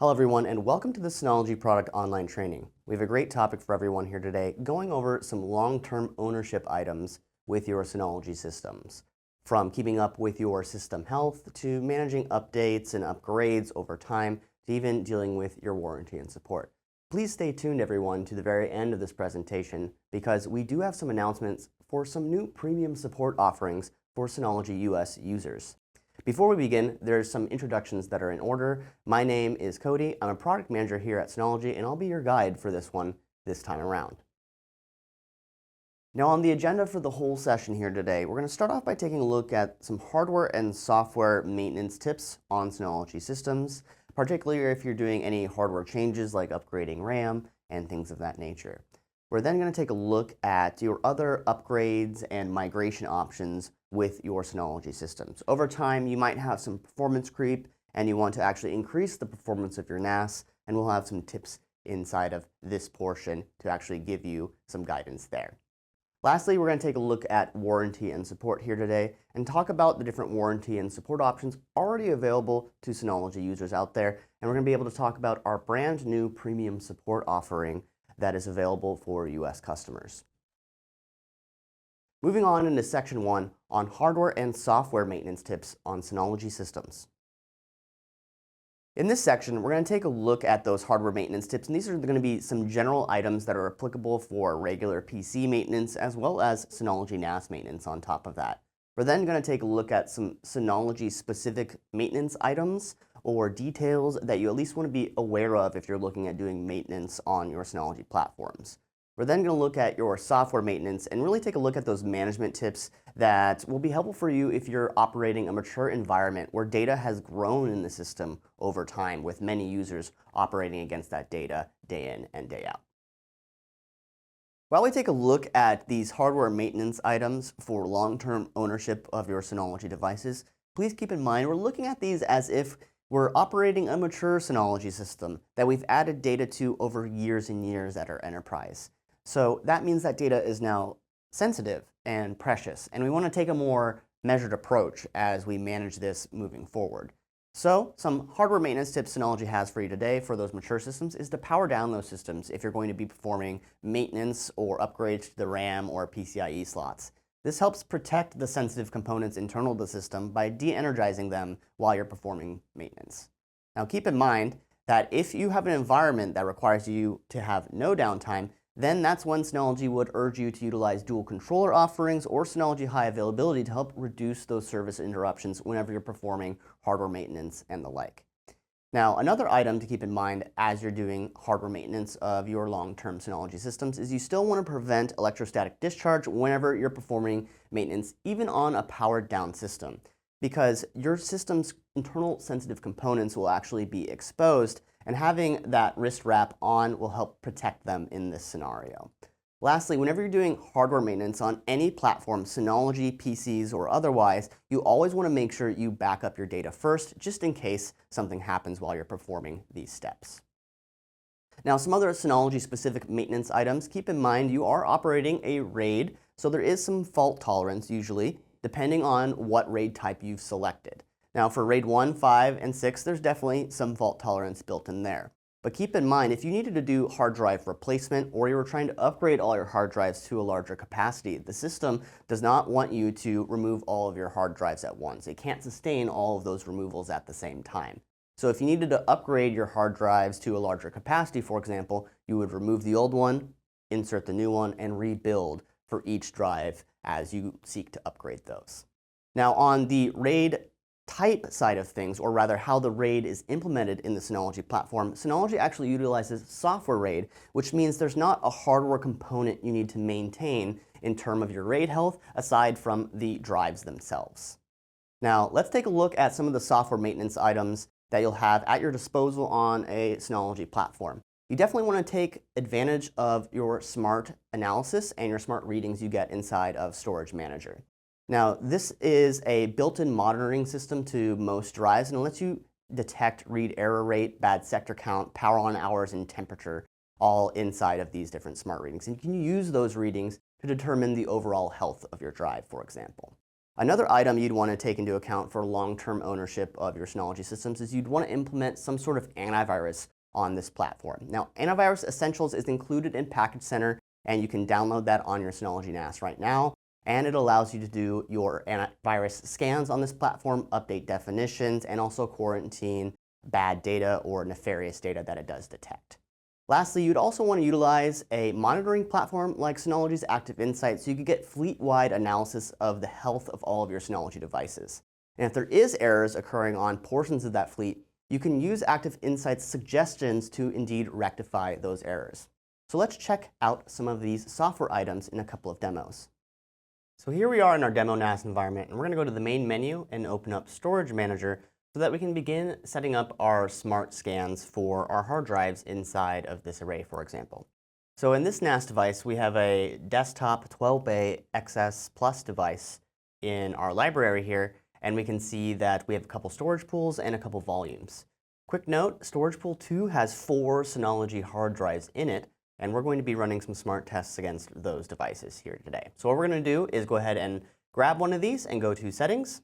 Hello everyone and welcome to the Synology product online training. We have a great topic for everyone here today, going over some long-term ownership items with your Synology systems. From keeping up with your system health to managing updates and upgrades over time to even dealing with your warranty and support. Please stay tuned everyone to the very end of this presentation because we do have some announcements for some new premium support offerings for Synology US users. Before we begin, there's some introductions that are in order. My name is Cody. I'm a product manager here at Synology, and I'll be your guide for this one this time around. Now, on the agenda for the whole session here today, we're going to start off by taking a look at some hardware and software maintenance tips on Synology systems, particularly if you're doing any hardware changes like upgrading RAM and things of that nature. We're then going to take a look at your other upgrades and migration options with your Synology systems. Over time, you might have some performance creep and you want to actually increase the performance of your NAS, and we'll have some tips inside of this portion to actually give you some guidance there. Lastly, we're going to take a look at warranty and support here today and talk about the different warranty and support options already available to Synology users out there, and we're going to be able to talk about our brand new premium support offering that is available for US customers. Moving on into section 1 on hardware and software maintenance tips on Synology systems. In this section, we're going to take a look at those hardware maintenance tips, and these are going to be some general items that are applicable for regular PC maintenance as well as Synology NAS maintenance on top of that. We're then going to take a look at some Synology specific maintenance items or details that you at least want to be aware of if you're looking at doing maintenance on your Synology platforms. We're then going to look at your software maintenance and really take a look at those management tips that will be helpful for you if you're operating a mature environment where data has grown in the system over time with many users operating against that data day in and day out. While we take a look at these hardware maintenance items for long-term ownership of your Synology devices, please keep in mind we're looking at these as if we're operating a mature Synology system that we've added data to over years and years at our enterprise. So that means that data is now sensitive and precious, and we want to take a more measured approach as we manage this moving forward. So some hardware maintenance tips Synology has for you today for those mature systems is to power down those systems if you're going to be performing maintenance or upgrades to the RAM or PCIe slots. This helps protect the sensitive components internal to the system by de-energizing them while you're performing maintenance. Now keep in mind that if you have an environment that requires you to have no downtime, then that's when Synology would urge you to utilize dual controller offerings or Synology High Availability to help reduce those service interruptions whenever you're performing hardware maintenance and the like. Now, another item to keep in mind as you're doing hardware maintenance of your long-term Synology systems is you still want to prevent electrostatic discharge whenever you're performing maintenance, even on a powered down system, because your system's internal sensitive components will actually be exposed, and having that wrist wrap on will help protect them in this scenario. Lastly, whenever you're doing hardware maintenance on any platform, Synology, PCs, or otherwise, you always want to make sure you back up your data first, just in case something happens while you're performing these steps. Now, some other Synology-specific maintenance items. Keep in mind you are operating a RAID, so there is some fault tolerance usually, depending on what RAID type you've selected. Now, for RAID 1, 5, and 6, there's definitely some fault tolerance built in there. But keep in mind, if you needed to do hard drive replacement or you were trying to upgrade all your hard drives to a larger capacity, the system does not want you to remove all of your hard drives at once. It can't sustain all of those removals at the same time. So if you needed to upgrade your hard drives to a larger capacity, for example, you would remove the old one, insert the new one, and rebuild for each drive as you seek to upgrade those. Now, on the RAID type side of things, or rather how the RAID is implemented in the Synology platform, Synology actually utilizes software RAID, which means there's not a hardware component you need to maintain in terms of your RAID health aside from the drives themselves. Now, let's take a look at some of the software maintenance items that you'll have at your disposal on a Synology platform. You definitely want to take advantage of your smart analysis and your smart readings you get inside of Storage Manager. Now, this is a built-in monitoring system to most drives, and it lets you detect read error rate, bad sector count, power on hours, and temperature all inside of these different smart readings. And you can use those readings to determine the overall health of your drive, for example. Another item you'd want to take into account for long-term ownership of your Synology systems is you'd want to implement some sort of antivirus on this platform. Now, Antivirus Essentials is included in Package Center, and you can download that on your Synology NAS right now. And it allows you to do your antivirus scans on this platform, update definitions, and also quarantine bad data or nefarious data that it does detect. Lastly, you'd also want to utilize a monitoring platform like Synology's Active Insight so you could get fleet-wide analysis of the health of all of your Synology devices. And if there is errors occurring on portions of that fleet, you can use Active Insight's suggestions to indeed rectify those errors. So let's check out some of these software items in a couple of demos. So here we are in our demo NAS environment, and we're going to go to the main menu and open up Storage Manager so that we can begin setting up our smart scans for our hard drives inside of this array, for example. So in this NAS device, we have a desktop 12-bay XS Plus device in our library here, and we can see that we have a couple storage pools and a couple volumes. Quick note, Storage Pool 2 has 4 Synology hard drives in it, and we're going to be running some smart tests against those devices here today. So what we're going to do is go ahead and grab one of these and go to Settings.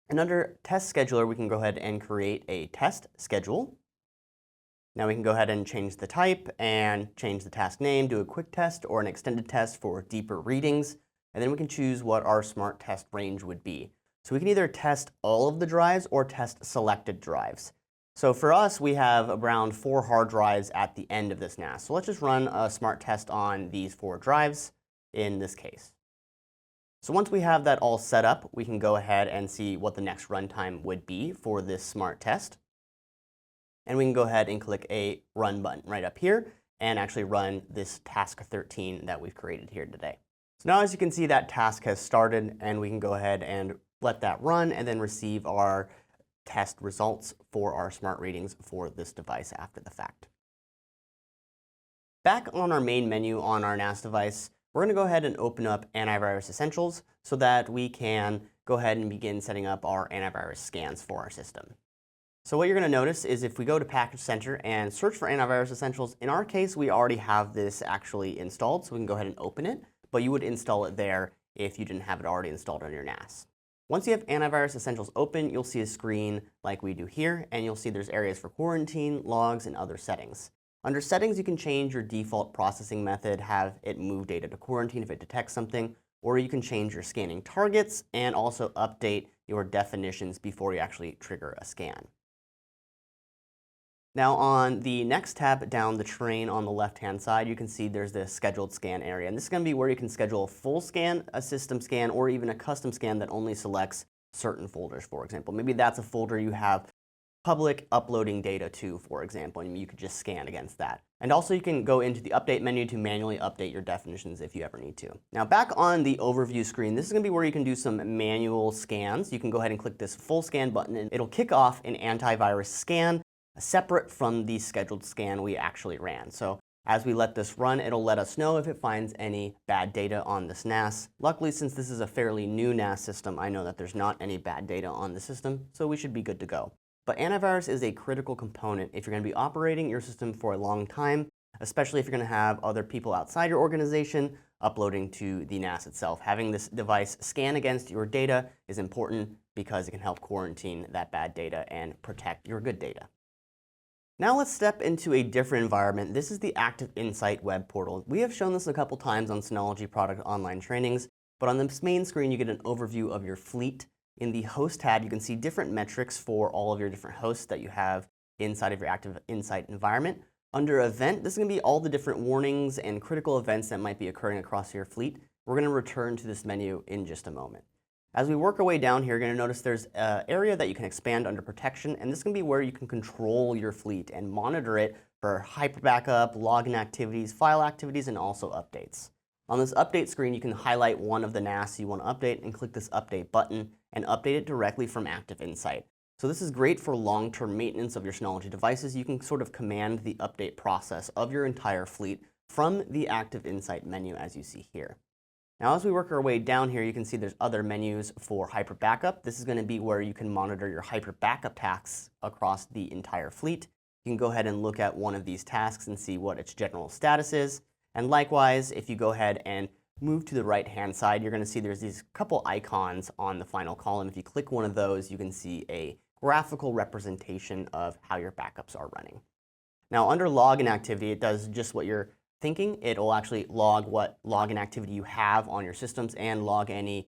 And under Test Scheduler, we can go ahead and create a test schedule. Now we can go ahead and change the type and change the task name, do a quick test or an extended test for deeper readings. And then we can choose what our smart test range would be. So we can either test all of the drives or test selected drives. So for us, we have around 4 hard drives at the end of this NAS. So let's just run a smart test on these 4 drives in this case. So once we have that all set up, we can go ahead and see what the next runtime would be for this smart test. And we can go ahead and click a Run button right up here and actually run this task 13 that we've created here today. So now as you can see, that task has started, and we can go ahead and let that run and then receive our test results for our smart readings for this device after the fact. Back on our main menu on our NAS device, we're going to go ahead and open up Antivirus Essentials so that we can go ahead and begin setting up our antivirus scans for our system. So what you're going to notice is if we go to Package Center and search for Antivirus Essentials, in our case, we already have this actually installed, so we can go ahead and open it, but you would install it there if you didn't have it already installed on your NAS. Once you have Antivirus Essentials open, you'll see a screen like we do here, and you'll see there's areas for quarantine, logs, and other settings. Under Settings, you can change your default processing method, have it move data to quarantine if it detects something, or you can change your scanning targets and also update your definitions before you actually trigger a scan. Now on the next tab down the train on the left-hand side, you can see there's the scheduled scan area. And this is going to be where you can schedule a full scan, a system scan, or even a custom scan that only selects certain folders, for example. Maybe that's a folder you have public uploading data to, for example, and you could just scan against that. And also you can go into the update menu to manually update your definitions if you ever need to. Now back on the overview screen, this is going to be where you can do some manual scans. You can go ahead and click this full scan button, and it'll kick off an antivirus scan separate from the scheduled scan we actually ran. So as we let this run, it'll let us know if it finds any bad data on this NAS. Luckily, since this is a fairly new NAS system, I know that there's not any bad data on the system, so we should be good to go. But antivirus is a critical component if you're going to be operating your system for a long time, especially if you're going to have other people outside your organization uploading to the NAS itself. Having this device scan against your data is important because it can help quarantine that bad data and protect your good data. Now let's step into a different environment. This is the Active Insight web portal. We have shown this a couple times on Synology product online trainings, but on this main screen you get an overview of your fleet. In the Host tab, you can see different metrics for all of your different hosts that you have inside of your Active Insight environment. Under Event, this is going to be all the different warnings and critical events that might be occurring across your fleet. We're going to return to this menu in just a moment. As we work our way down here, you're going to notice there's an area that you can expand under Protection, and this is going to be where you can control your fleet and monitor it for hyper backup, login activities, file activities, and also updates. On this update screen, you can highlight one of the NAS you want to update and click this update button and update it directly from Active Insight. So this is great for long-term maintenance of your Synology devices. You can sort of command the update process of your entire fleet from the Active Insight menu as you see here. Now as we work our way down here, you can see there's other menus for hyper backup. This is going to be where you can monitor your hyper backup tasks across the entire fleet. You can go ahead and look at one of these tasks and see what its general status is. And likewise, if you go ahead and move to the right-hand side, you're going to see there's these couple icons on the final column. If you click one of those, you can see a graphical representation of how your backups are running. Now, under login activity, it does just what you're thinking. It will actually log what login activity you have on your systems and log any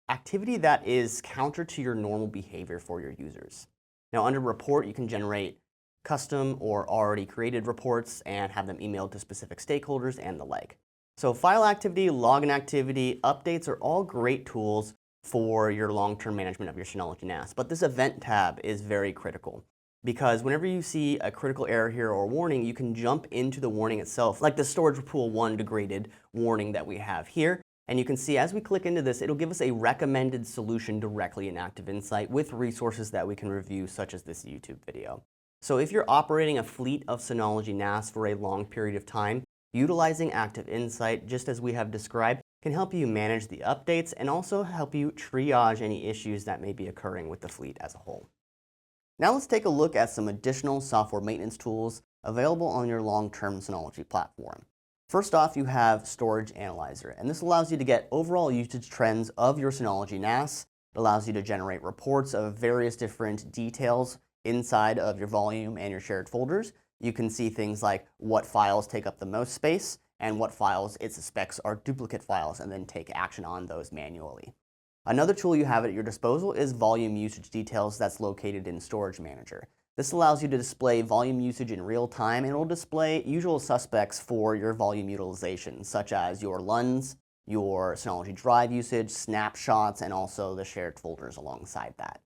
activity that is counter to your normal behavior for your users. Now, under report, you can generate custom or already created reports and have them emailed to specific stakeholders and the like. So file activity, login activity, updates are all great tools for your long-term management of your Synology NAS. But this event tab is very critical because whenever you see a critical error here or warning, you can jump into the warning itself, like the storage pool 1 degraded warning that we have here. And you can see as we click into this, it'll give us a recommended solution directly in Active Insight with resources that we can review, such as this YouTube video. So if you're operating a fleet of Synology NAS for a long period of time, utilizing Active Insight, just as we have described, can help you manage the updates and also help you triage any issues that may be occurring with the fleet as a whole. Now let's take a look at some additional software maintenance tools available on your long-term Synology platform. First off, you have Storage Analyzer, and this allows you to get overall usage trends of your Synology NAS. It allows you to generate reports of various different details inside of your volume and your shared folders. You can see things like what files take up the most space and what files it suspects are duplicate files, and then take action on those manually. Another tool you have at your disposal is Volume Usage Details that's located in Storage Manager. This allows you to display volume usage in real time, and it will display usual suspects for your volume utilization, such as your LUNs, your Synology drive usage, snapshots, and also the shared folders alongside that.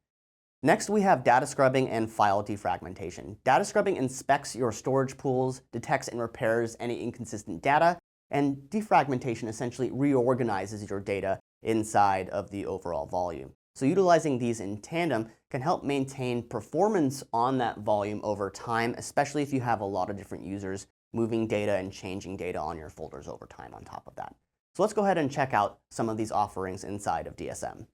Next, we have data scrubbing and file defragmentation. Data scrubbing inspects your storage pools, detects and repairs any inconsistent data, and defragmentation essentially reorganizes your data inside of the overall volume. So utilizing these in tandem can help maintain performance on that volume over time, especially if you have a lot of different users moving data and changing data on your folders over time on top of that. So let's go ahead and check out some of these offerings inside of DSM.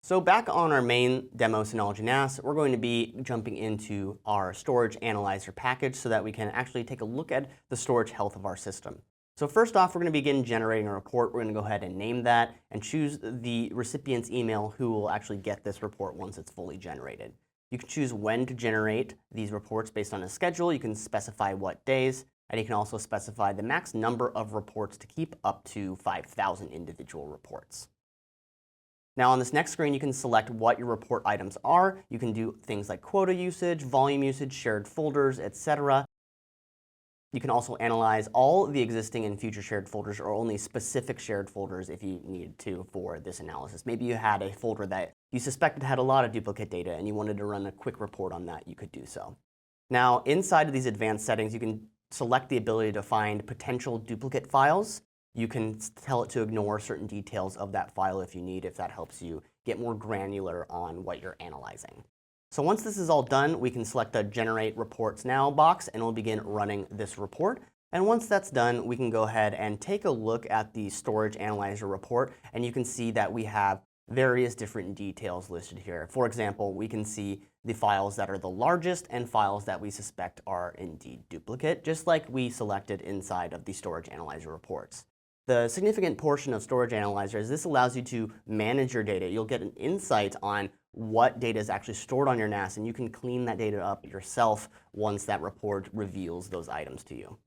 So back on our main demo Synology NAS, we're going to be jumping into our Storage Analyzer package so that we can actually take a look at the storage health of our system. So first off, we're going to begin generating a report. We're going to go ahead and name that and choose the recipient's email who will actually get this report once it's fully generated. You can choose when to generate these reports based on a schedule. You can specify what days, and you can also specify the max number of reports to keep, up to 5,000 individual reports. Now on this next screen, you can select what your report items are. You can do things like quota usage, volume usage, shared folders, etc. You can also analyze all the existing and future shared folders or only specific shared folders if you needed to for this analysis. Maybe you had a folder that you suspected had a lot of duplicate data and you wanted to run a quick report on that, you could do so. Now inside of these advanced settings, you can select the ability to find potential duplicate files. You can tell it to ignore certain details of that file if you need, if that helps you get more granular on what you're analyzing. So once this is all done, we can select the Generate Reports Now box and we'll begin running this report. And once that's done, we can go ahead and take a look at the Storage Analyzer report, and you can see that we have various different details listed here. For example, we can see the files that are the largest and files that we suspect are indeed duplicate, just like we selected inside of the Storage Analyzer reports. The significant portion of Storage Analyzer is this allows you to manage your data. You'll get an insight on what data is actually stored on your NAS, and you can clean that data up yourself once that report reveals those items to you.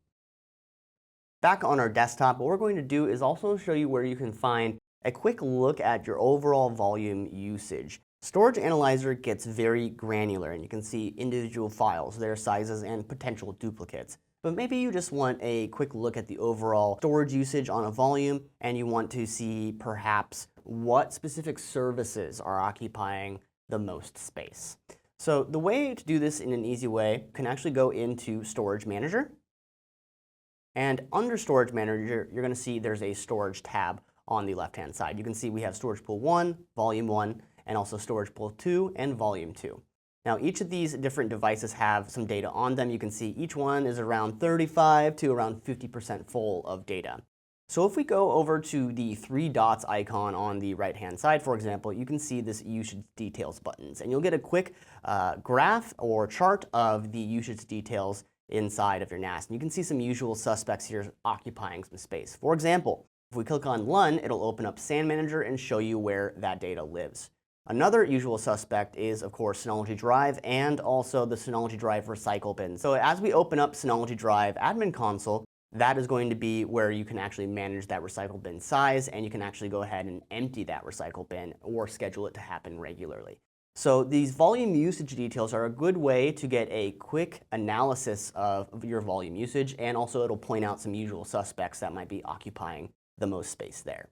Back on our desktop, what we're going to do is also show you where you can find a quick look at your overall volume usage. Storage Analyzer gets very granular, and you can see individual files, their sizes, and potential duplicates. But maybe you just want a quick look at the overall storage usage on a volume, and you want to see perhaps what specific services are occupying the most space. So the way to do this in an easy way, you can actually go into Storage Manager. And under Storage Manager, you're going to see there's a Storage tab on the left-hand side. You can see we have Storage Pool 1, Volume 1, and also Storage Pool 2 and Volume 2. Now, each of these different devices have some data on them. You can see each one is around 35 to around 50% full of data. So if we go over to the three dots icon on the right-hand side, for example, you can see this usage details buttons, and you'll get a quick graph or chart of the usage details inside of your NAS. And you can see some usual suspects here occupying some space. For example, if we click on LUN, it'll open up SAN Manager and show you where that data lives. Another usual suspect is, of course, Synology Drive and also the Synology Drive recycle bin. So as we open up Synology Drive Admin Console, that is going to be where you can actually manage that recycle bin size, and you can actually go ahead and empty that recycle bin or schedule it to happen regularly. So these volume usage details are a good way to get a quick analysis of your volume usage, and also it'll point out some usual suspects that might be occupying the most space there.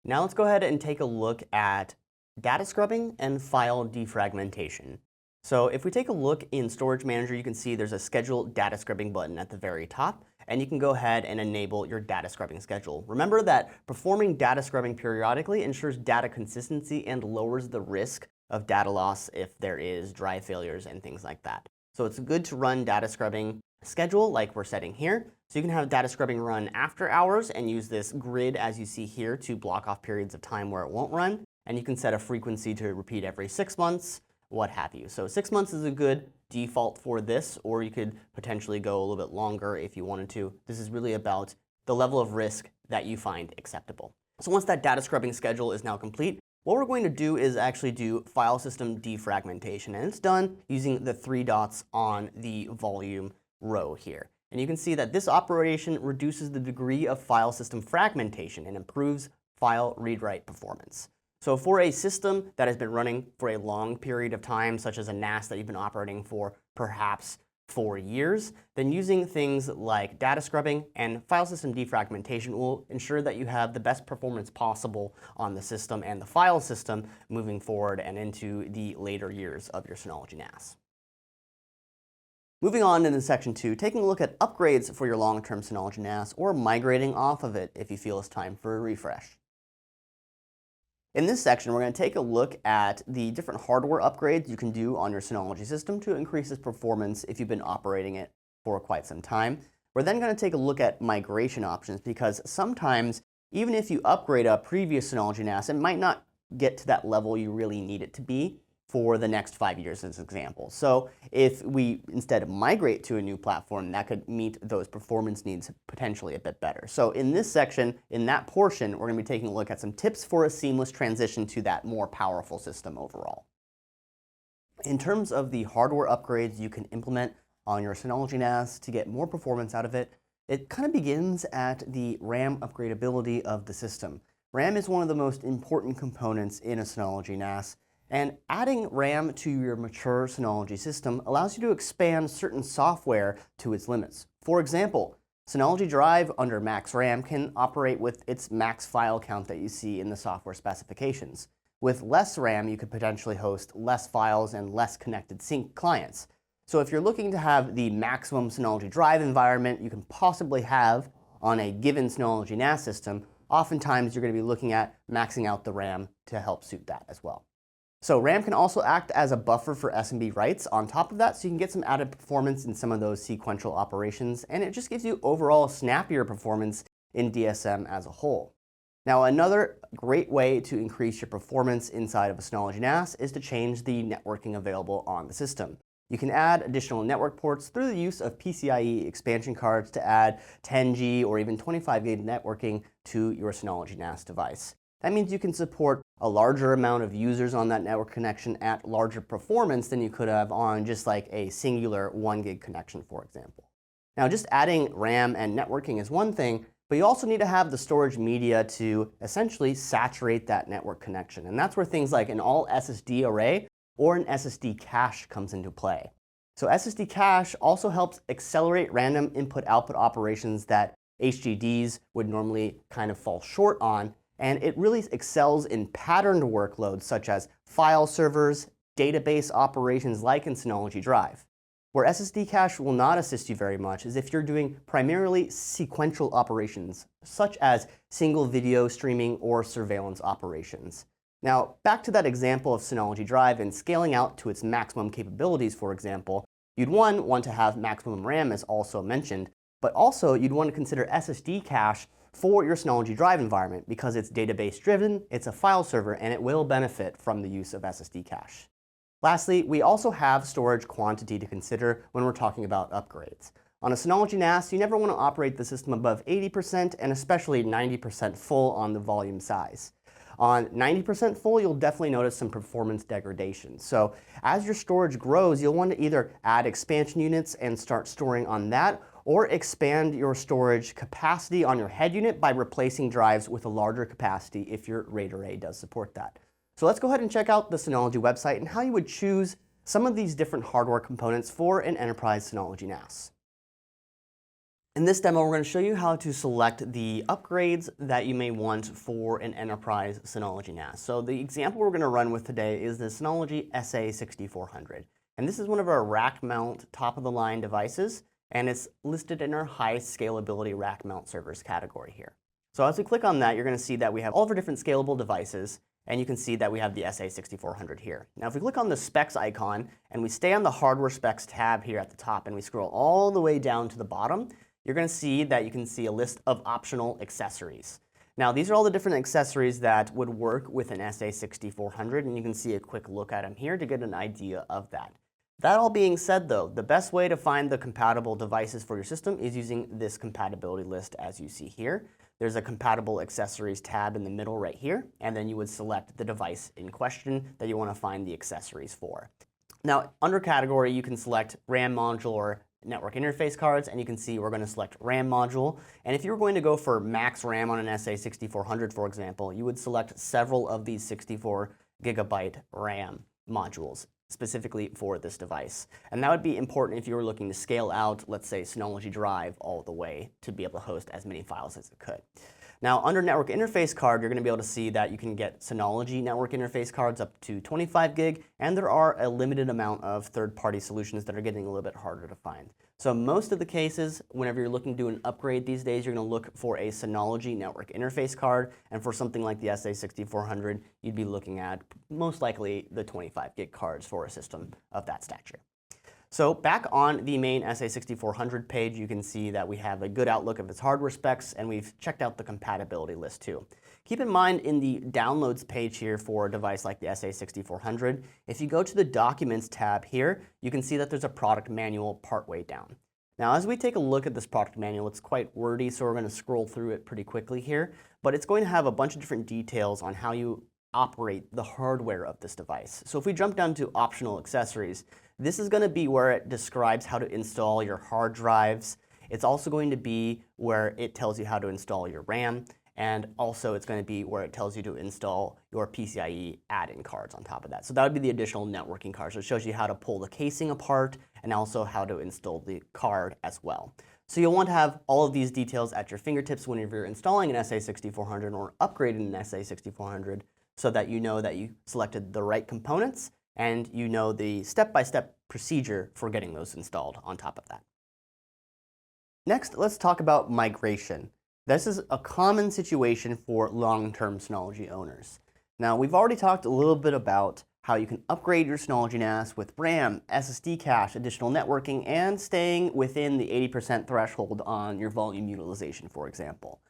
Now let's go ahead and take a look at data scrubbing and file defragmentation. So if we take a look in Storage Manager, you can see there's a Schedule Data Scrubbing button at the very top, and you can go ahead and enable your data scrubbing schedule. Remember that performing data scrubbing periodically ensures data consistency and lowers the risk of data loss if there is drive failures and things like that. So it's good to run data scrubbing schedule like we're setting here. So you can have data scrubbing run after hours and use this grid as you see here to block off periods of time where it won't run. And you can set a frequency to repeat every 6 months, what have you. So 6 months is a good default for this, or you could potentially go a little bit longer if you wanted to. This is really about the level of risk that you find acceptable. So once that data scrubbing schedule is now complete, what we're going to do is actually do file system defragmentation, and it's done using the 3 dots on the volume row here. And you can see that this operation reduces the degree of file system fragmentation and improves file read-write performance. So for a system that has been running for a long period of time, such as a NAS that you've been operating for perhaps 4 years, then using things like data scrubbing and file system defragmentation will ensure that you have the best performance possible on the system and the file system moving forward and into the later years of your Synology NAS. Moving on into section 2, taking a look at upgrades for your long-term Synology NAS or migrating off of it if you feel it's time for a refresh. In this section, we're going to take a look at the different hardware upgrades you can do on your Synology system to increase its performance if you've been operating it for quite some time. We're then going to take a look at migration options because sometimes, even if you upgrade a previous Synology NAS, it might not get to that level you really need it to be for the next 5 years as an example. So if we instead migrate to a new platform, that could meet those performance needs potentially a bit better. So in this section, in that portion, we're going to be taking a look at some tips for a seamless transition to that more powerful system overall. In terms of the hardware upgrades you can implement on your Synology NAS to get more performance out of it, it kind of begins at the RAM upgradability of the system. RAM is one of the most important components in a Synology NAS. And adding RAM to your mature Synology system allows you to expand certain software to its limits. For example, Synology Drive under max RAM can operate with its max file count that you see in the software specifications. With less RAM, you could potentially host less files and less connected sync clients. So if you're looking to have the maximum Synology Drive environment you can possibly have on a given Synology NAS system, oftentimes you're going to be looking at maxing out the RAM to help suit that as well. So RAM can also act as a buffer for SMB writes on top of that, so you can get some added performance in some of those sequential operations, and it just gives you overall snappier performance in DSM as a whole. Now, another great way to increase your performance inside of a Synology NAS is to change the networking available on the system. You can add additional network ports through the use of PCIe expansion cards to add 10G or even 25 gig networking to your Synology NAS device. That means you can support a larger amount of users on that network connection at larger performance than you could have on just like a singular 1 gig connection, for example. Now, just adding RAM and networking is one thing, but you also need to have the storage media to essentially saturate that network connection. And that's where things like an all SSD array or an SSD cache comes into play. So SSD cache also helps accelerate random input-output operations that HDDs would normally kind of fall short on. And it really excels in patterned workloads such as file servers, database operations like in Synology Drive. Where SSD cache will not assist you very much is if you're doing primarily sequential operations, such as single video streaming or surveillance operations. Now, back to that example of Synology Drive and scaling out to its maximum capabilities, for example, you'd want to have maximum RAM as also mentioned, but also you'd want to consider SSD cache for your Synology Drive environment because it's database driven, it's a file server, and it will benefit from the use of SSD cache. Lastly, we also have storage quantity to consider when we're talking about upgrades. On a Synology NAS, you never want to operate the system above 80% and especially 90% full on the volume size. On 90% full, you'll definitely notice some performance degradation. So as your storage grows, you'll want to either add expansion units and start storing on that, or expand your storage capacity on your head unit by replacing drives with a larger capacity if your RAID array does support that. So let's go ahead and check out the Synology website and how you would choose some of these different hardware components for an enterprise Synology NAS. In this demo, we're going to show you how to select the upgrades that you may want for an enterprise Synology NAS. So the example we're going to run with today is the Synology SA6400. And this is one of our rack mount top-of-the-line devices, and it's listed in our high scalability rack mount servers category here. So as we click on that, you're going to see that we have all of our different scalable devices, and you can see that we have the SA6400 here. Now if we click on the specs icon and we stay on the hardware specs tab here at the top and we scroll all the way down to the bottom, you're going to see that you can see a list of optional accessories. Now these are all the different accessories that would work with an SA6400, and you can see a quick look at them here to get an idea of that. That all being said though, the best way to find the compatible devices for your system is using this compatibility list as you see here. There's a compatible accessories tab in the middle right here, and then you would select the device in question that you want to find the accessories for. Now under category, you can select RAM module or network interface cards, and you can see we're going to select RAM module. And if you were going to go for max RAM on an SA6400, for example, you would select several of these 64 gigabyte RAM modules specifically for this device. And that would be important if you were looking to scale out, let's say, Synology Drive all the way to be able to host as many files as it could. Now, under network interface card, you're going to be able to see that you can get Synology network interface cards up to 25 gig, and there are a limited amount of third-party solutions that are getting a little bit harder to find. So most of the cases, whenever you're looking to do an upgrade these days, you're going to look for a Synology network interface card, and for something like the SA6400, you'd be looking at most likely the 25 gig cards for a system of that stature. So back on the main SA6400 page, you can see that we have a good outlook of its hardware specs, and we've checked out the compatibility list too. Keep in mind in the downloads page here for a device like the SA6400, if you go to the Documents tab here, you can see that there's a product manual partway down. Now as we take a look at this product manual, it's quite wordy, so we're going to scroll through it pretty quickly here, but it's going to have a bunch of different details on how you operate the hardware of this device. So if we jump down to optional accessories, this is going to be where it describes how to install your hard drives. It's also going to be where it tells you how to install your RAM, and also it's going to be where it tells you to install your PCIe add-in cards on top of that. So that would be the additional networking cards. So it shows you how to pull the casing apart and also how to install the card as well. So you'll want to have all of these details at your fingertips whenever you're installing an SA6400 or upgrading an SA6400, so that you know that you selected the right components and you know the step-by-step procedure for getting those installed on top of that. Next, let's talk about migration. This is a common situation for long-term Synology owners. Now, we've already talked a little bit about how you can upgrade your Synology NAS with RAM, SSD cache, additional networking, and staying within the 80% threshold on your volume utilization, for example.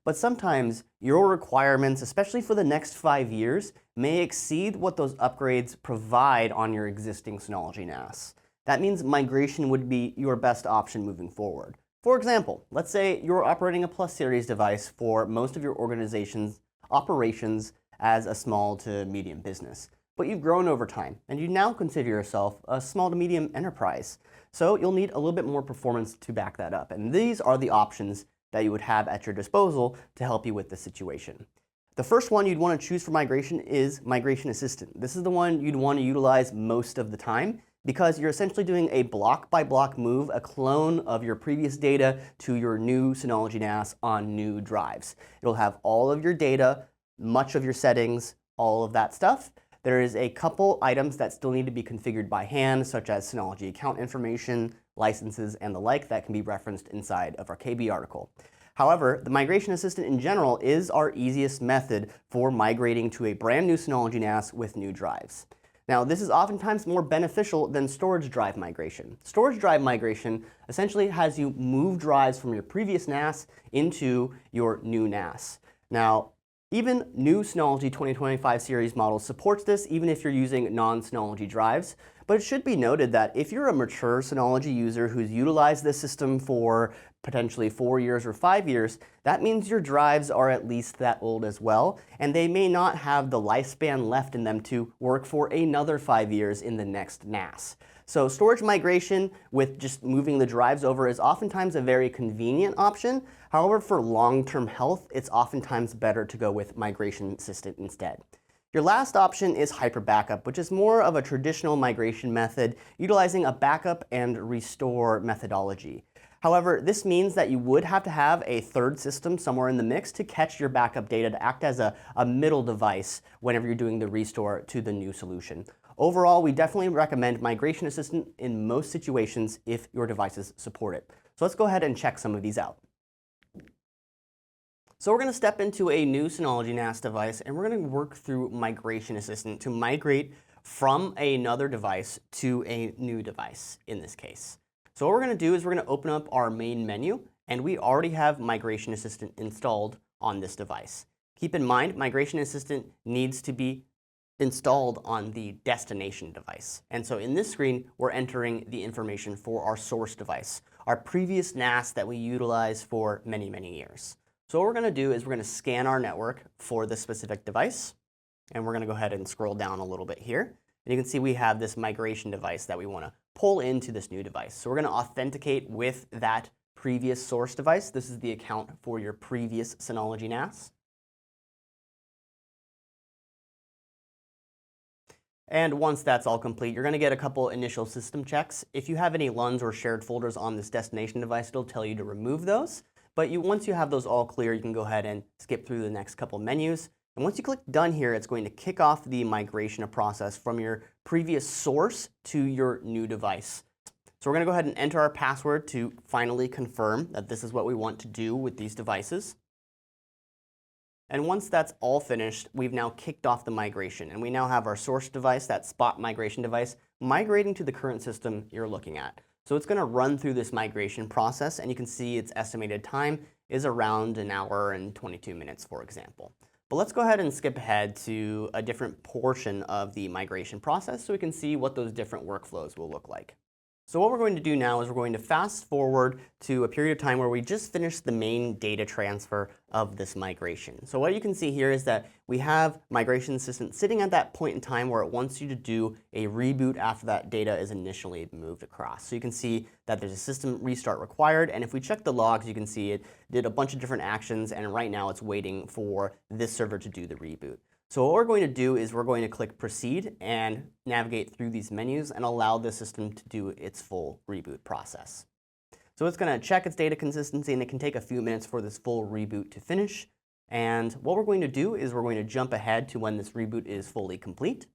But sometimes your requirements, especially for the next 5 years, may exceed what those upgrades provide on your existing Synology NAS. That means migration would be your best option moving forward. For example, let's say you're operating a Plus Series device for most of your organization's operations as a small to medium business. But you've grown over time, and you now consider yourself a small to medium enterprise. So you'll need a little bit more performance to back that up. And these are the options that you would have at your disposal to help you with this situation. The first one you'd want to choose for migration is Migration Assistant. This is the one you'd want to utilize most of the time because you're essentially doing a block-by-block move, a clone of your previous data to your new Synology NAS on new drives. It'll have all of your data, much of your settings, all of that stuff. There is a couple items that still need to be configured by hand, such as Synology account information, licenses, and the like that can be referenced inside of our KB article. However, the Migration Assistant in general is our easiest method for migrating to a brand new Synology NAS with new drives. Now, this is oftentimes more beneficial than storage drive migration. Storage drive migration essentially has you move drives from your previous NAS into your new NAS. Now, Even new Synology 2025 series models supports this, even if you're using non-Synology drives. But it should be noted that if you're a mature Synology user who's utilized this system for potentially 4 years or 5 years, that means your drives are at least that old as well, and they may not have the lifespan left in them to work for another 5 years in the next NAS. So storage migration with just moving the drives over is oftentimes a very convenient option. However, for long-term health, it's oftentimes better to go with Migration Assistant instead. Your last option is Hyper Backup, which is more of a traditional migration method utilizing a backup and restore methodology. However, this means that you would have to have a third system somewhere in the mix to catch your backup data to act as a middle device whenever you're doing the restore to the new solution. Overall, we definitely recommend Migration Assistant in most situations if your devices support it. So let's go ahead and check some of these out. So we're going to step into a new Synology NAS device, and we're going to work through Migration Assistant to migrate from another device to a new device in this case. So what we're going to do is we're going to open up our main menu, and we already have Migration Assistant installed on this device. Keep in mind, Migration Assistant needs to be installed on the destination device. And so in this screen, we're entering the information for our source device, our previous NAS that we utilize for many, many years. So what we're going to do is we're going to scan our network for this specific device, and we're going to go ahead and scroll down a little bit here. And you can see we have this migration device that we want to pull into this new device. So we're going to authenticate with that previous source device. This is the account for your previous Synology NAS. And once that's all complete, you're going to get a couple initial system checks. If you have any LUNs or shared folders on this destination device, it'll tell you to remove those. But once you have those all clear, you can go ahead and skip through the next couple menus. And once you click Done here, it's going to kick off the migration process from your previous source to your new device. So we're going to go ahead and enter our password to finally confirm that this is what we want to do with these devices. And once that's all finished, we've now kicked off the migration. And we now have our source device, that spot migration device, migrating to the current system you're looking at. So it's going to run through this migration process, and you can see its estimated time is around 1 hour and 22 minutes, for example. But let's go ahead and skip ahead to a different portion of the migration process so we can see what those different workflows will look like. So what we're going to do now is we're going to fast forward to a period of time where we just finished the main data transfer of this migration. So what you can see here is that we have Migration Assistant sitting at that point in time where it wants you to do a reboot after that data is initially moved across. So you can see that there's a system restart required, and if we check the logs, you can see it did a bunch of different actions, and right now it's waiting for this server to do the reboot. So what we're going to do is we're going to click Proceed and navigate through these menus and allow the system to do its full reboot process. So it's going to check its data consistency, and it can take a few minutes for this full reboot to finish. And what we're going to do is we're going to jump ahead to when this reboot is fully complete.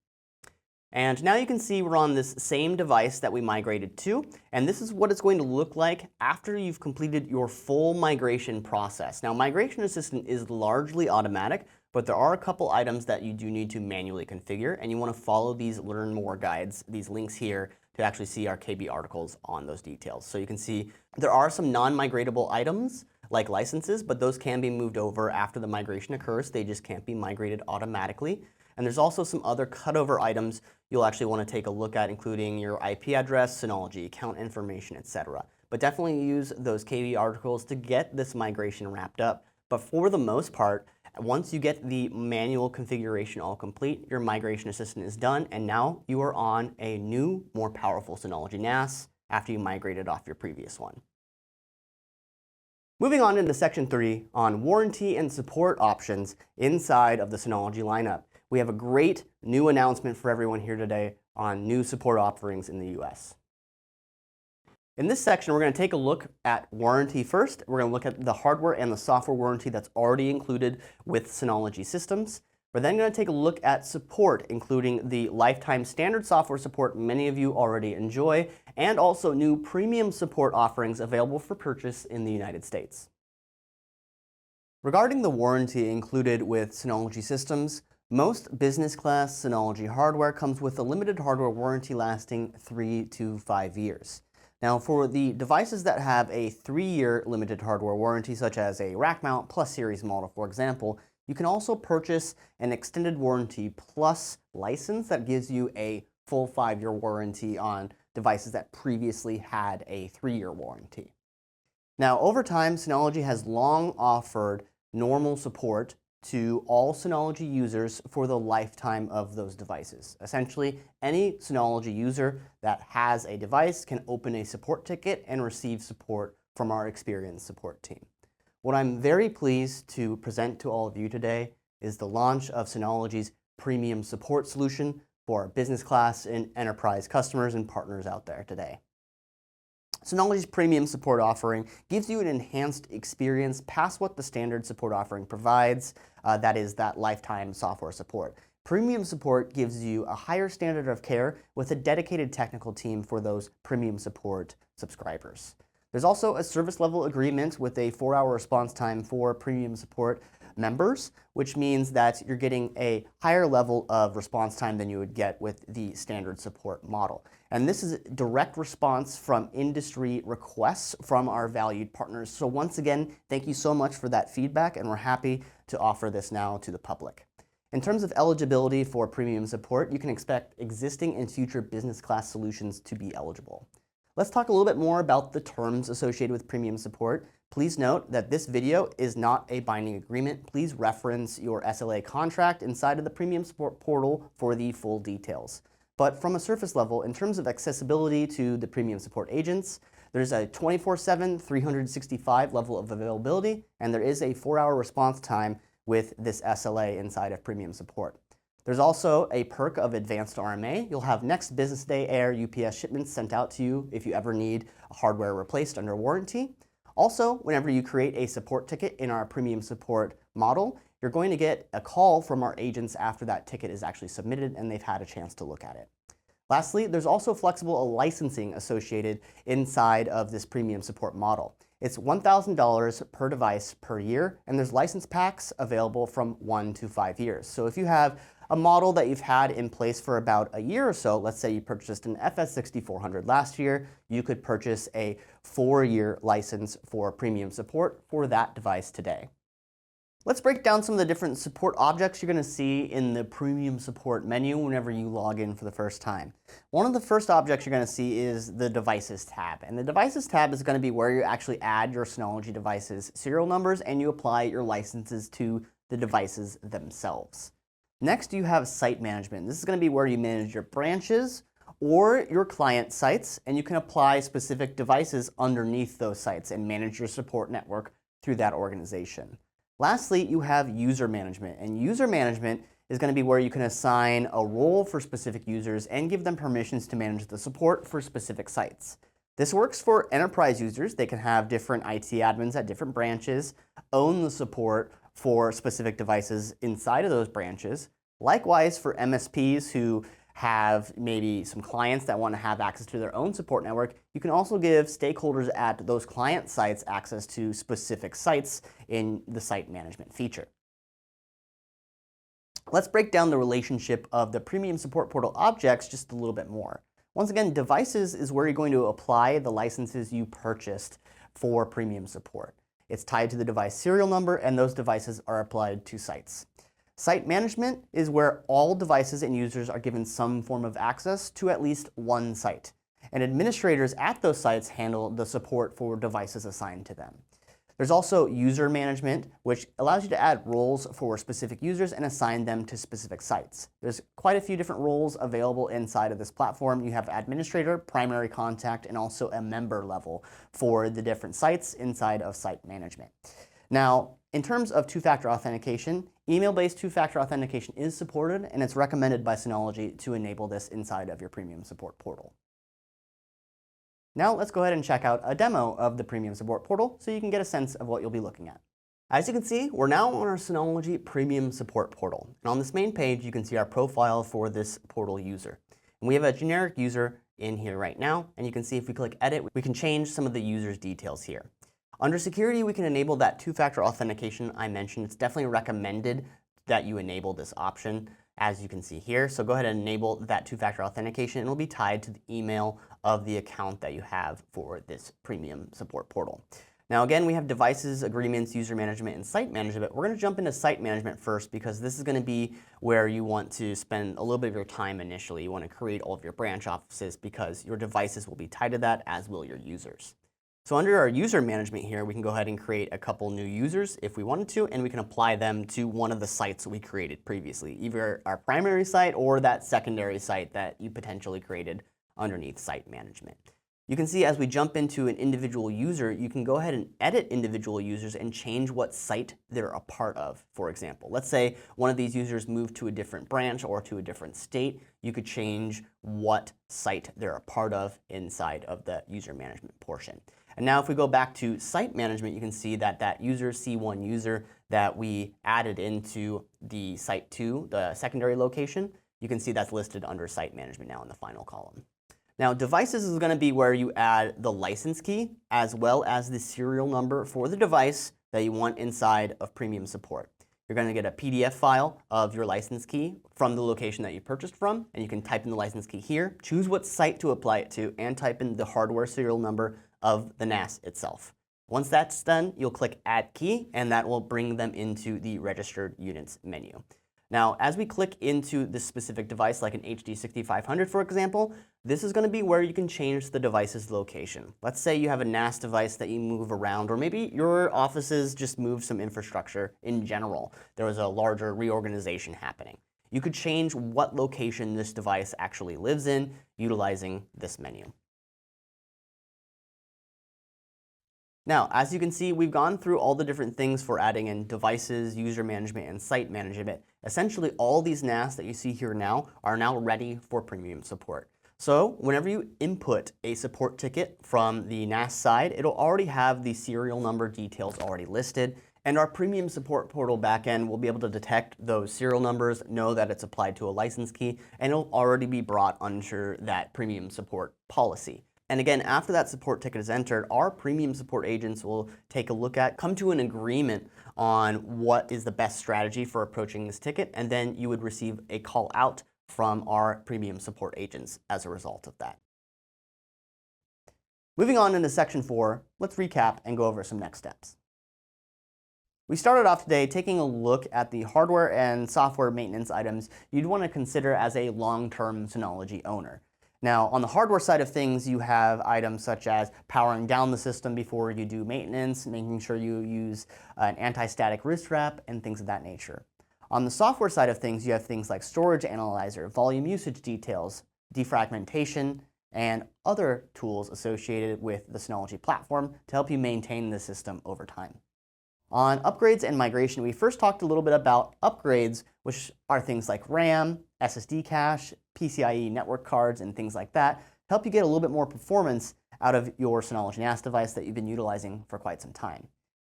And now you can see we're on this same device that we migrated to, and this is what it's going to look like after you've completed your full migration process. Now, Migration Assistant is largely automatic, but there are a couple items that you do need to manually configure, and you want to follow these Learn More guides, these links here, to actually see our KB articles on those details. So you can see there are some non-migratable items, like licenses, but those can be moved over after the migration occurs. They just can't be migrated automatically. And there's also some other cutover items you'll actually want to take a look at, including your IP address, Synology account information, etc. But definitely use those KB articles to get this migration wrapped up. But for the most part, once you get the manual configuration all complete, your Migration Assistant is done, and now you are on a new, more powerful Synology NAS after you migrated off your previous one. Moving on into Section 3 on warranty and support options inside of the Synology lineup. We have a great new announcement for everyone here today on new support offerings in the US. In this section, we're going to take a look at warranty first. We're going to look at the hardware and the software warranty that's already included with Synology systems. We're then going to take a look at support, including the lifetime standard software support many of you already enjoy, and also new premium support offerings available for purchase in the United States. Regarding the warranty included with Synology systems, most business class Synology hardware comes with a limited hardware warranty lasting 3 to 5 years. Now, for the devices that have a 3-year limited hardware warranty, such as a rack mount plus series model, for example, You can also purchase an extended warranty plus license that gives you a full 5-year warranty on devices that previously had a 3-year warranty. Now, over time, Synology has long offered normal support to all Synology users for the lifetime of those devices. Essentially, any Synology user that has a device can open a support ticket and receive support from our experienced support team. What I'm very pleased to present to all of you today is the launch of Synology's premium support solution for our business class and enterprise customers and partners out there today. Synology's premium support offering gives you an enhanced experience past what the standard support offering provides, that is that lifetime software support. Premium support gives you a higher standard of care with a dedicated technical team for those premium support subscribers. There's also a service level agreement with a 4-hour response time for premium support members, which means that you're getting a higher level of response time than you would get with the standard support model. And this is direct response from industry requests from our valued partners. So once again, thank you so much for that feedback, and we're happy to offer this now to the public. In terms of eligibility for premium support, you can expect existing and future business class solutions to be eligible. Let's talk a little bit more about the terms associated with premium support. Please note that this video is not a binding agreement. Please reference your SLA contract inside of the premium support portal for the full details. But from a surface level, in terms of accessibility to the premium support agents, there's a 24/7, 365 level of availability, and there is a 4-hour response time with this SLA inside of premium support. There's also a perk of advanced RMA. You'll have next business day air UPS shipments sent out to you if you ever need hardware replaced under warranty. Also, whenever you create a support ticket in our premium support model, you're going to get a call from our agents after that ticket is actually submitted and they've had a chance to look at it. Lastly, there's also flexible licensing associated inside of this premium support model. It's $1,000 per device per year, and there's license packs available from 1 to 5 years. So if you have a model that you've had in place for about a year or so, let's say you purchased an FS6400 last year, you could purchase a 4-year license for premium support for that device today. Let's break down some of the different support objects you're going to see in the premium support menu whenever you log in for the first time. One of the first objects you're going to see is the Devices tab. And the Devices tab is going to be where you actually add your Synology devices serial numbers and you apply your licenses to the devices themselves. Next, you have Site Management. This is going to be where you manage your branches or your client sites, and you can apply specific devices underneath those sites and manage your support network through that organization. Lastly, you have User Management, and User Management is going to be where you can assign a role for specific users and give them permissions to manage the support for specific sites. This works for enterprise users. They can have different IT admins at different branches, own the support for specific devices inside of those branches. Likewise, for MSPs who have maybe some clients that want to have access to their own support network, you can also give stakeholders at those client sites access to specific sites in the site management feature. Let's break down the relationship of the premium support portal objects just a little bit more. Once again, devices is where you're going to apply the licenses you purchased for premium support. It's tied to the device serial number, and those devices are applied to sites. Site management is where all devices and users are given some form of access to at least one site. And administrators at those sites handle the support for devices assigned to them. There's also user management, which allows you to add roles for specific users and assign them to specific sites. There's quite a few different roles available inside of this platform. You have administrator, primary contact, and also a member level for the different sites inside of site management. Now, in terms of two-factor authentication, email-based two-factor authentication is supported, and it's recommended by Synology to enable this inside of your premium support portal. Now let's go ahead and check out a demo of the premium support portal so you can get a sense of what you'll be looking at. As you can see, we're now on our Synology premium support portal. And on this main page, you can see our profile for this portal user. And we have a generic user in here right now, and you can see if we click edit, we can change some of the user's details here. Under security, we can enable that two-factor authentication I mentioned. It's definitely recommended that you enable this option, as you can see here. So go ahead and enable that two-factor authentication. It'll be tied to the email of the account that you have for this premium support portal. Now again, we have devices, agreements, user management, and site management. We're going to jump into site management first because this is going to be where you want to spend a little bit of your time initially. You want to create all of your branch offices because your devices will be tied to that, as will your users. So under our user management here, we can go ahead and create a couple new users if we wanted to, and we can apply them to one of the sites we created previously, either our primary site or that secondary site that you potentially created underneath site management. You can see as we jump into an individual user, you can go ahead and edit individual users and change what site they're a part of, for example. Let's say one of these users moved to a different branch or to a different state. You could change what site they're a part of inside of the user management portion. And now if we go back to site management, you can see that that user, C1 user that we added into the site 2, the secondary location, you can see that's listed under site management now in the final column. Now, devices is going to be where you add the license key as well as the serial number for the device that you want inside of premium support. You're going to get a PDF file of your license key from the location that you purchased from, and you can type in the license key here, choose what site to apply it to, and type in the hardware serial number of the NAS itself. Once that's done, you'll click Add Key, and that will bring them into the Registered Units menu. Now, as we click into this specific device, like an HD 6500, for example, this is going to be where you can change the device's location. Let's say you have a NAS device that you move around, or maybe your offices just move some infrastructure in general. There was a larger reorganization happening. You could change what location this device actually lives in utilizing this menu. Now, as you can see, we've gone through all the different things for adding in devices, user management, and site management. Essentially, all these NAS that you see here now are now ready for premium support. So whenever you input a support ticket from the NAS side, it'll already have the serial number details already listed, and our premium support portal backend will be able to detect those serial numbers, know that it's applied to a license key, and it'll already be brought under that premium support policy. And again, after that support ticket is entered, our premium support agents will take a look at, come to an agreement on what is the best strategy for approaching this ticket, and then you would receive a call out from our premium support agents as a result of that. Moving on into section 4, let's recap and go over some next steps. We started off today taking a look at the hardware and software maintenance items you'd want to consider as a long-term Synology owner. Now, on the hardware side of things, you have items such as powering down the system before you do maintenance, making sure you use an anti-static wrist wrap, and things of that nature. On the software side of things, you have things like storage analyzer, volume usage details, defragmentation, and other tools associated with the Synology platform to help you maintain the system over time. On upgrades and migration, we first talked a little bit about upgrades, which are things like RAM, SSD cache, PCIe network cards, and things like that, to help you get a little bit more performance out of your Synology NAS device that you've been utilizing for quite some time.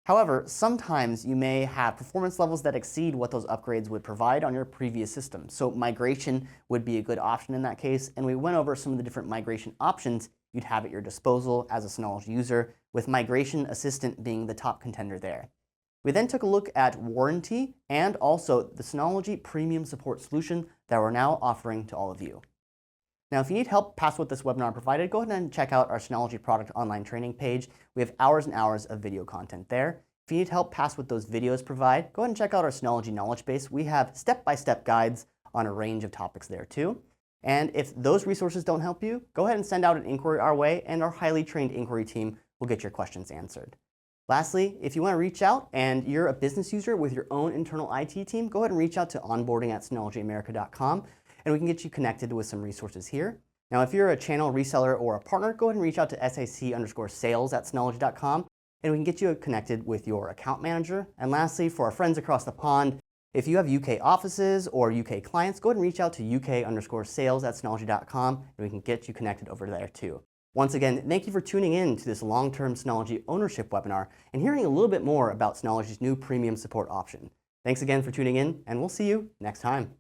However, sometimes you may have performance levels that exceed what those upgrades would provide on your previous system. So migration would be a good option in that case, and we went over some of the different migration options you'd have at your disposal as a Synology user, with Migration Assistant being the top contender there. We then took a look at warranty and also the Synology Premium Support solution that we're now offering to all of you. Now, if you need help past what this webinar provided, go ahead and check out our Synology product online training page. We have hours and hours of video content there. If you need help past what those videos provide, go ahead and check out our Synology knowledge base. We have step-by-step guides on a range of topics there too. And if those resources don't help you, go ahead and send out an inquiry our way, and our highly trained inquiry team will get your questions answered. Lastly, if you want to reach out and you're a business user with your own internal IT team, go ahead and reach out to onboarding@synologyamerica.com, and we can get you connected with some resources here. Now, if you're a channel reseller or a partner, go ahead and reach out to sac_sales@synology.com, and we can get you connected with your account manager. And lastly, for our friends across the pond, if you have UK offices or UK clients, go ahead and reach out to uk_sales@synology.com, and we can get you connected over there too. Once again, thank you for tuning in to this long-term Synology ownership webinar and hearing a little bit more about Synology's new premium support option. Thanks again for tuning in, and we'll see you next time.